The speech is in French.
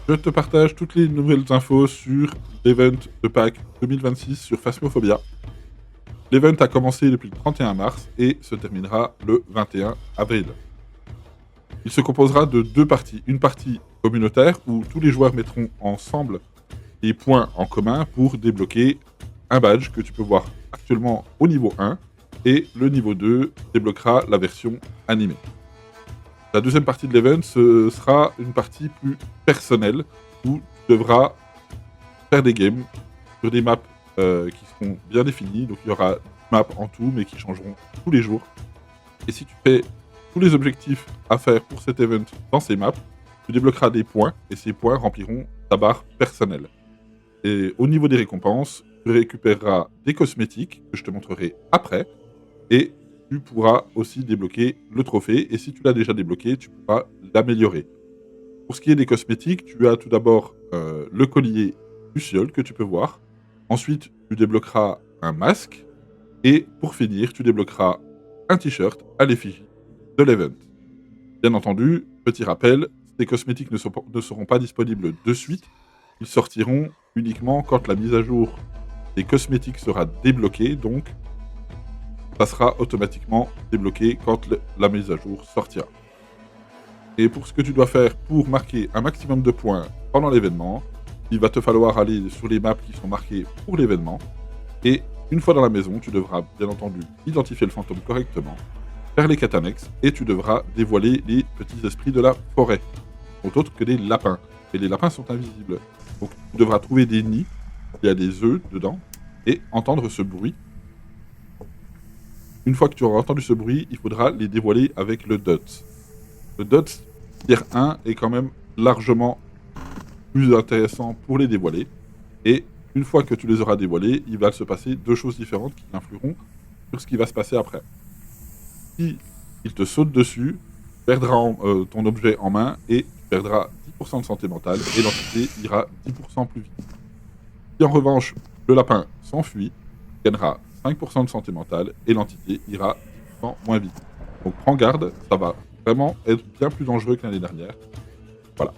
Je te partage toutes les nouvelles infos sur l'event de Pâques 2026 sur Phasmophobia. L'event a commencé depuis le 31 mars et se terminera le 21 avril. Il se composera de deux parties. Une partie communautaire où tous les joueurs mettront ensemble des points en commun pour débloquer un badge que tu peux voir actuellement au niveau 1 et le niveau 2 débloquera la version animée. La deuxième partie de l'event, ce sera une partie plus personnelle où tu devras faire des games sur des maps qui seront bien définies. Donc il y aura maps en tout, mais qui changeront tous les jours. Et si tu fais tous les objectifs à faire pour cet event dans ces maps, tu débloqueras des points et ces points rempliront ta barre personnelle. Et au niveau des récompenses, tu récupéreras des cosmétiques que je te montrerai après et tu pourras aussi débloquer le trophée. Et si tu l'as déjà débloqué, tu pourras l'améliorer. Pour ce qui est des cosmétiques, tu as tout d'abord le collier Luciole que tu peux voir. Ensuite, tu débloqueras un masque. Et pour finir, tu débloqueras un t-shirt à l'effigie de l'event. Bien entendu, petit rappel, ces cosmétiques ne seront pas disponibles de suite. Ils sortiront uniquement quand la mise à jour des cosmétiques sera débloquée. Donc, ça sera automatiquement débloqué quand la mise à jour sortira. Et pour ce que tu dois faire pour marquer un maximum de points pendant l'événement, il va te falloir aller sur les maps qui sont marquées pour l'événement. Et une fois dans la maison, tu devras bien entendu identifier le fantôme correctement, faire les quêtes annexes et tu devras dévoiler les petits esprits de la forêt. Ce sont autres que des lapins. Et les lapins sont invisibles. Donc tu devras trouver des nids, il y a des œufs dedans, et entendre ce bruit. Une fois que tu auras entendu ce bruit, il faudra les dévoiler avec le DOT. Le DOT tier 1 est quand même largement plus intéressant pour les dévoiler. Et une fois que tu les auras dévoilés, il va se passer deux choses différentes qui influeront sur ce qui va se passer après. Si il te saute dessus, tu perdras ton objet en main et tu perdras 10% de santé mentale et l'entité ira 10% plus vite. Si en revanche, le lapin s'enfuit, tu gagneras 5% de santé mentale et l'entité ira 10% moins vite. Donc prends garde, ça va vraiment être bien plus dangereux que l'année dernière. Voilà.